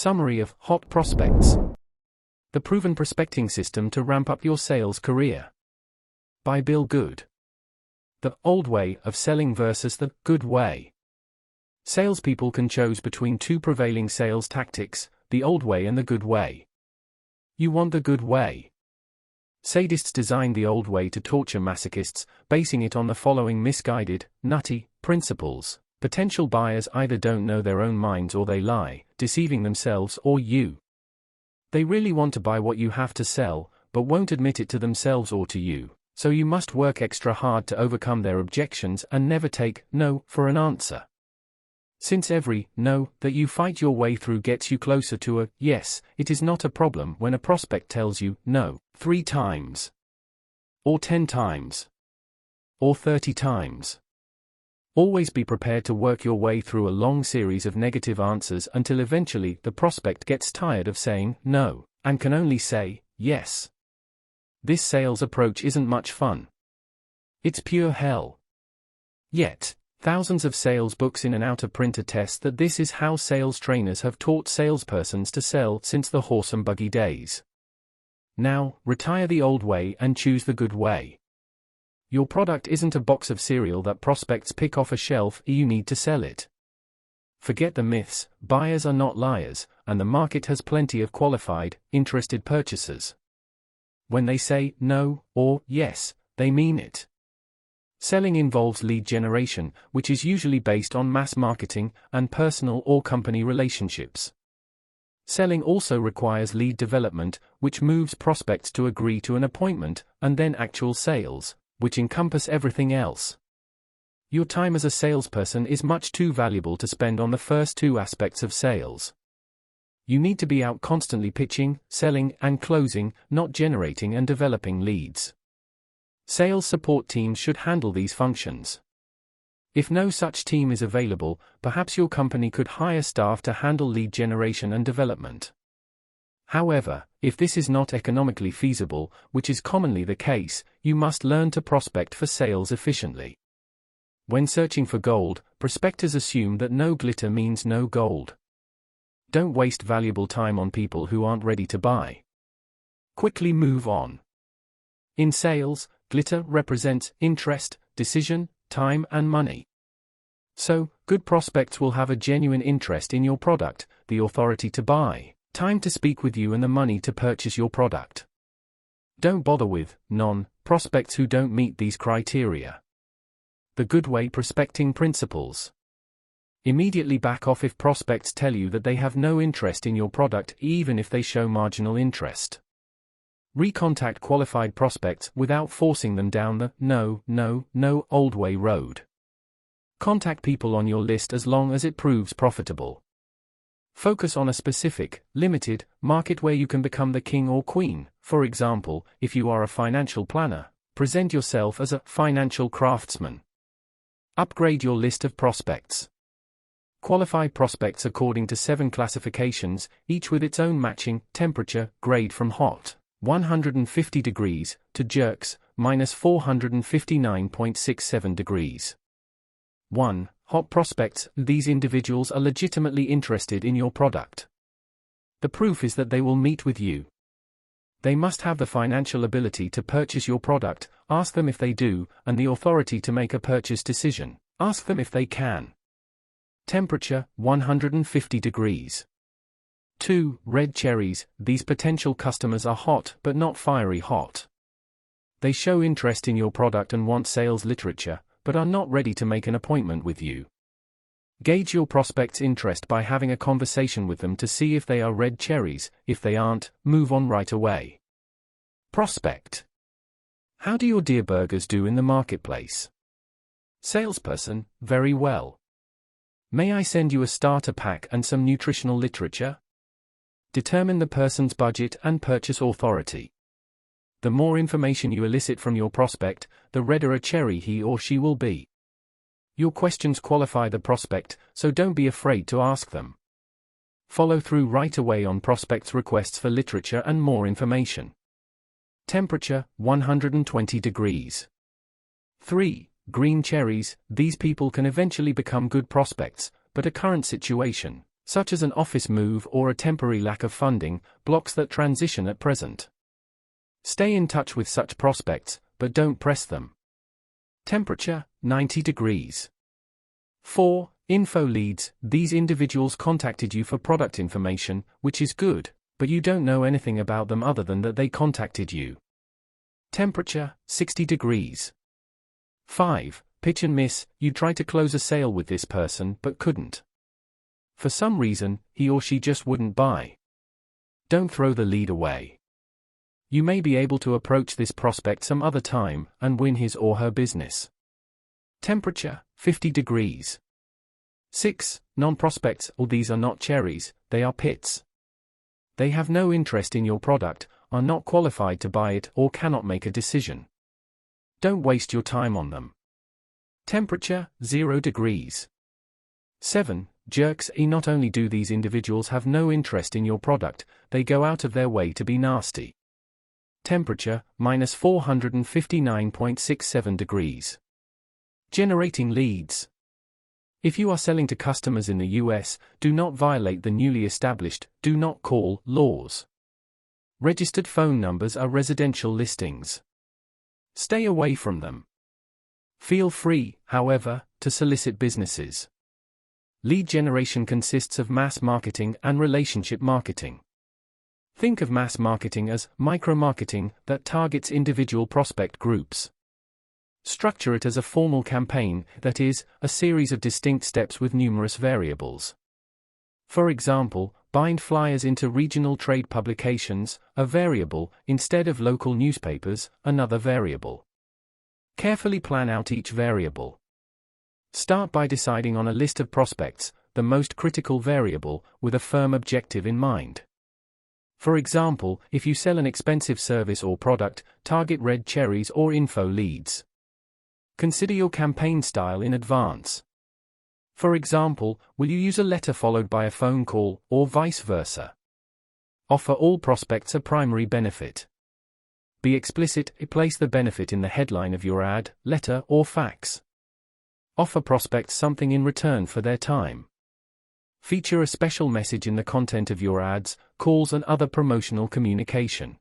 Summary of Hot Prospects. The proven prospecting system to ramp up your sales career. By Bill Good. The old way of selling versus the good way. Salespeople can choose between two prevailing sales tactics, the old way and the good way. You want the good way. Sadists designed the old way to torture masochists, basing it on the following misguided, nutty principles. Potential buyers either don't know their own minds or they lie, deceiving themselves or you. They really want to buy what you have to sell, but won't admit it to themselves or to you, so you must work extra hard to overcome their objections and never take no for an answer. Since every no that you fight your way through gets you closer to a yes, it is not a problem when a prospect tells you no 3 times, or 10 times, or 30 times. Always be prepared to work your way through a long series of negative answers until eventually the prospect gets tired of saying no, and can only say yes. This sales approach isn't much fun. It's pure hell. Yet, thousands of sales books in and out of print attest that this is how sales trainers have taught salespersons to sell since the horse and buggy days. Now, retire the old way and choose the good way. Your product isn't a box of cereal that prospects pick off a shelf, you need to sell it. Forget the myths, buyers are not liars, and the market has plenty of qualified, interested purchasers. When they say no or yes, they mean it. Selling involves lead generation, which is usually based on mass marketing and personal or company relationships. Selling also requires lead development, which moves prospects to agree to an appointment, and then actual sales, which encompass everything else. Your time as a salesperson is much too valuable to spend on the first two aspects of sales. You need to be out constantly pitching, selling, and closing, not generating and developing leads. Sales support teams should handle these functions. If no such team is available, perhaps your company could hire staff to handle lead generation and development. However, if this is not economically feasible, which is commonly the case, you must learn to prospect for sales efficiently. When searching for gold, prospectors assume that no glitter means no gold. Don't waste valuable time on people who aren't ready to buy. Quickly move on. In sales, glitter represents interest, decision, time, and money. So, good prospects will have a genuine interest in your product, the authority to buy, time to speak with you, and the money to purchase your product. Don't bother with non-prospects who don't meet these criteria. The good way prospecting principles. Immediately back off if prospects tell you that they have no interest in your product, even if they show marginal interest. Recontact qualified prospects without forcing them down the no old way road. Contact people on your list as long as it proves profitable. Focus on a specific, limited market where you can become the king or queen. For example, if you are a financial planner, present yourself as a financial craftsman. Upgrade your list of prospects. Qualify prospects according to 7 classifications, each with its own matching temperature grade from hot 150 degrees to jerks minus 459.67 degrees. 1. Hot prospects. These individuals are legitimately interested in your product. The proof is that they will meet with you. They must have the financial ability to purchase your product, ask them if they do, and the authority to make a purchase decision, ask them if they can. Temperature, 150 degrees. 2. Red cherries. These potential customers are hot but not fiery hot. They show interest in your product and want sales literature, but are not ready to make an appointment with you. Gauge your prospect's interest by having a conversation with them to see if they are red cherries. If they aren't, move on right away. Prospect. How do your dear burgers do in the marketplace? Salesperson, very well. May I send you a starter pack and some nutritional literature? Determine the person's budget and purchase authority. The more information you elicit from your prospect, the redder a cherry he or she will be. Your questions qualify the prospect, so don't be afraid to ask them. Follow through right away on prospects' requests for literature and more information. Temperature, 120 degrees. 3. Green cherries. These people can eventually become good prospects, but a current situation, such as an office move or a temporary lack of funding, blocks that transition at present. Stay in touch with such prospects, but don't press them. Temperature, 90 degrees. 4. Info leads. These individuals contacted you for product information, which is good, but you don't know anything about them other than that they contacted you. Temperature, 60 degrees. 5. Pitch and miss. You tried to close a sale with this person but couldn't. For some reason, he or she just wouldn't buy. Don't throw the lead away. You may be able to approach this prospect some other time and win his or her business. Temperature, 50 degrees. 6. Non-prospects. These are not cherries, they are pits. They have no interest in your product, are not qualified to buy it, or cannot make a decision. Don't waste your time on them. Temperature, 0 degrees. 7. Jerks. Not only do these individuals have no interest in your product, they go out of their way to be nasty. Temperature, minus 459.67 degrees. Generating leads. If you are selling to customers in the US, do not violate the newly established "do not call" laws. Registered phone numbers are residential listings. Stay away from them. Feel free, however, to solicit businesses. Lead generation consists of mass marketing and relationship marketing. Think of mass marketing as micro-marketing that targets individual prospect groups. Structure it as a formal campaign, that is, a series of distinct steps with numerous variables. For example, bind flyers into regional trade publications, a variable, instead of local newspapers, another variable. Carefully plan out each variable. Start by deciding on a list of prospects, the most critical variable, with a firm objective in mind. For example, if you sell an expensive service or product, target red cherries or info leads. Consider your campaign style in advance. For example, will you use a letter followed by a phone call, or vice versa? Offer all prospects a primary benefit. Be explicit, place the benefit in the headline of your ad, letter, or fax. Offer prospects something in return for their time. Feature a special message in the content of your ads, calls, and other promotional communication.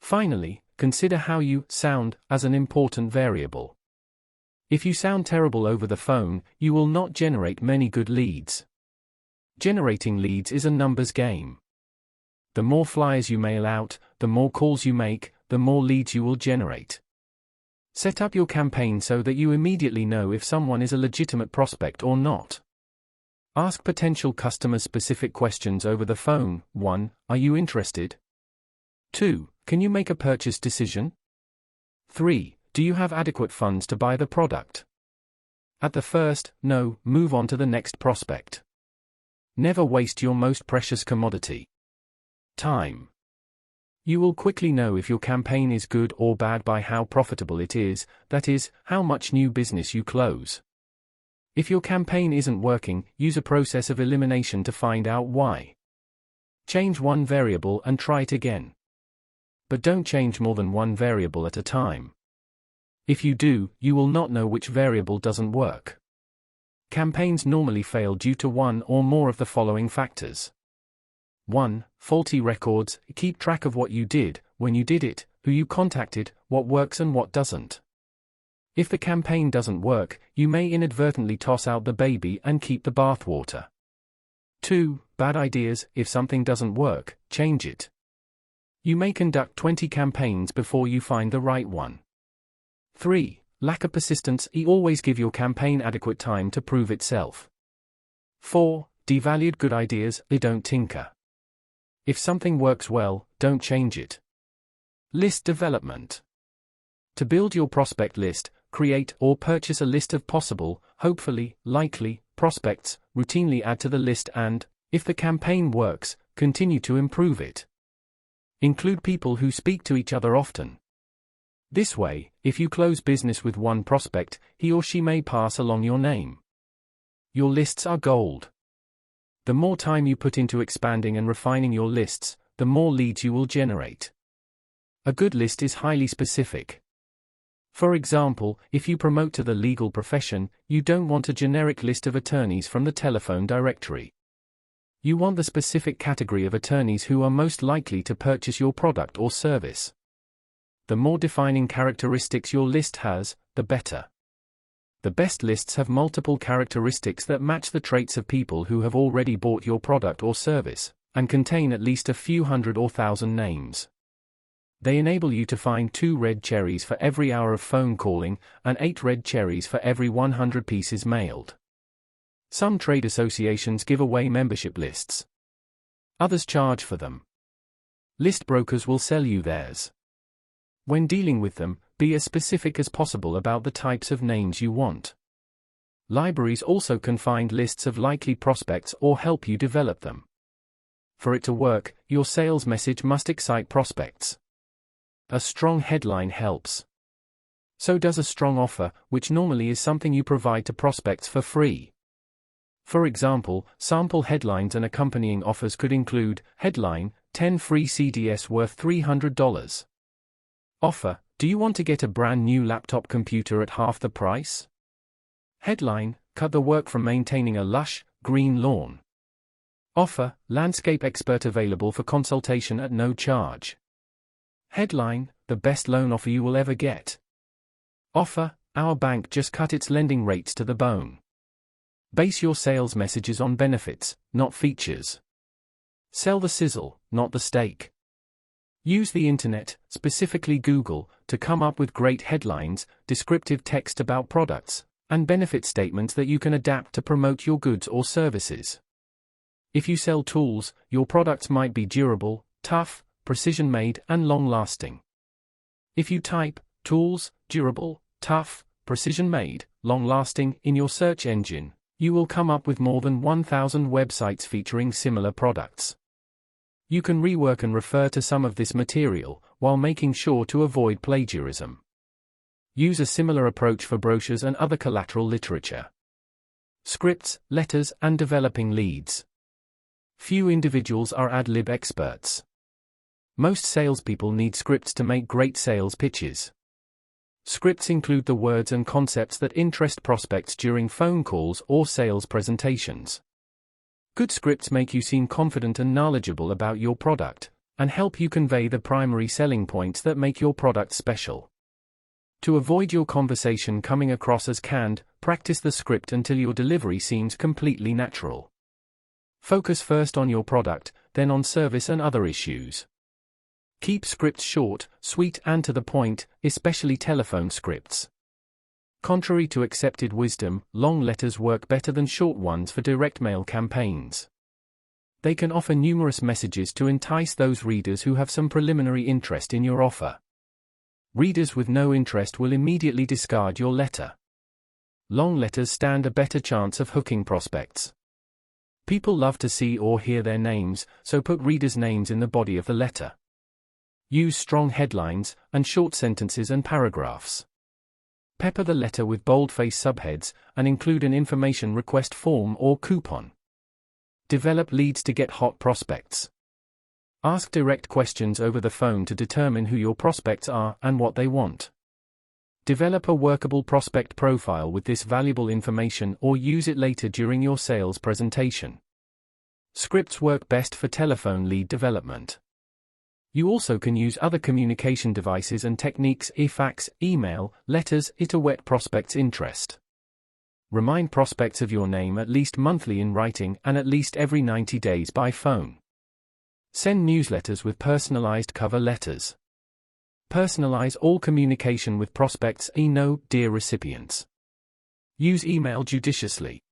Finally, consider how you sound as an important variable. If you sound terrible over the phone, you will not generate many good leads. Generating leads is a numbers game. The more flyers you mail out, the more calls you make, the more leads you will generate. Set up your campaign so that you immediately know if someone is a legitimate prospect or not. Ask potential customers specific questions over the phone. 1. Are you interested? 2. Can you make a purchase decision? 3. Do you have adequate funds to buy the product? At the first no, move on to the next prospect. Never waste your most precious commodity. Time. You will quickly know if your campaign is good or bad by how profitable it is, that is, how much new business you close. If your campaign isn't working, use a process of elimination to find out why. Change one variable and try it again. But don't change more than one variable at a time. If you do, you will not know which variable doesn't work. Campaigns normally fail due to one or more of the following factors. 1. Faulty records. Keep track of what you did, when you did it, who you contacted, what works and what doesn't. If the campaign doesn't work, you may inadvertently toss out the baby and keep the bathwater. 2. Bad ideas. If something doesn't work, change it. You may conduct 20 campaigns before you find the right one. 3. Lack of persistence. Always give your campaign adequate time to prove itself. 4. Devalued good ideas. Don't tinker. If something works well, don't change it. List development. To build your prospect list, create or purchase a list of possible, hopefully, likely, prospects, routinely add to the list and, if the campaign works, continue to improve it. Include people who speak to each other often. This way, if you close business with one prospect, he or she may pass along your name. Your lists are gold. The more time you put into expanding and refining your lists, the more leads you will generate. A good list is highly specific. For example, if you promote to the legal profession, you don't want a generic list of attorneys from the telephone directory. You want the specific category of attorneys who are most likely to purchase your product or service. The more defining characteristics your list has, the better. The best lists have multiple characteristics that match the traits of people who have already bought your product or service, and contain at least a few hundred or thousand names. They enable you to find 2 red cherries for every hour of phone calling, and 8 red cherries for every 100 pieces mailed. Some trade associations give away membership lists. Others charge for them. List brokers will sell you theirs. When dealing with them, be as specific as possible about the types of names you want. Libraries also can find lists of likely prospects or help you develop them. For it to work, your sales message must excite prospects. A strong headline helps. So does a strong offer, which normally is something you provide to prospects for free. For example, sample headlines and accompanying offers could include: headline, 10 free CDs worth $300. Offer, do you want to get a brand new laptop computer at half the price? Headline, cut the work from maintaining a lush, green lawn. Offer, landscape expert available for consultation at no charge. Headline, the best loan offer you will ever get. Offer, our bank just cut its lending rates to the bone. Base your sales messages on benefits, not features. Sell the sizzle, not the steak. Use the internet, specifically Google, to come up with great headlines, descriptive text about products, and benefit statements that you can adapt to promote your goods or services. If you sell tools, your products might be durable, tough, precision-made, and long-lasting. If you type tools, durable, tough, precision-made, long-lasting in your search engine, you will come up with more than 1,000 websites featuring similar products. You can rework and refer to some of this material, while making sure to avoid plagiarism. Use a similar approach for brochures and other collateral literature. Scripts, letters, and developing leads. Few individuals are ad lib experts. Most salespeople need scripts to make great sales pitches. Scripts include the words and concepts that interest prospects during phone calls or sales presentations. Good scripts make you seem confident and knowledgeable about your product, and help you convey the primary selling points that make your product special. To avoid your conversation coming across as canned, practice the script until your delivery seems completely natural. Focus first on your product, then on service and other issues. Keep scripts short, sweet, and to the point, especially telephone scripts. Contrary to accepted wisdom, long letters work better than short ones for direct mail campaigns. They can offer numerous messages to entice those readers who have some preliminary interest in your offer. Readers with no interest will immediately discard your letter. Long letters stand a better chance of hooking prospects. People love to see or hear their names, so put readers' names in the body of the letter. Use strong headlines, and short sentences and paragraphs. Pepper the letter with boldface subheads, and include an information request form or coupon. Develop leads to get hot prospects. Ask direct questions over the phone to determine who your prospects are and what they want. Develop a workable prospect profile with this valuable information or use it later during your sales presentation. Scripts work best for telephone lead development. You also can use other communication devices and techniques: e-fax, email, letters, to whet prospects' interest. Remind prospects of your name at least monthly in writing and at least every 90 days by phone. Send newsletters with personalized cover letters. Personalize all communication with prospects, dear recipients. Use email judiciously.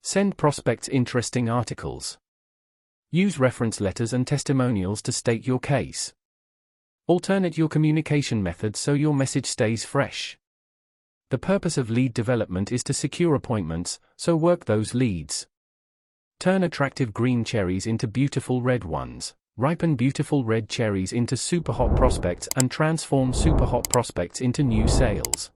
Send prospects interesting articles. Use reference letters and testimonials to state your case. Alternate your communication methods so your message stays fresh. The purpose of lead development is to secure appointments, so work those leads. Turn attractive green cherries into beautiful red ones. Ripen beautiful red cherries into super hot prospects and transform super hot prospects into new sales.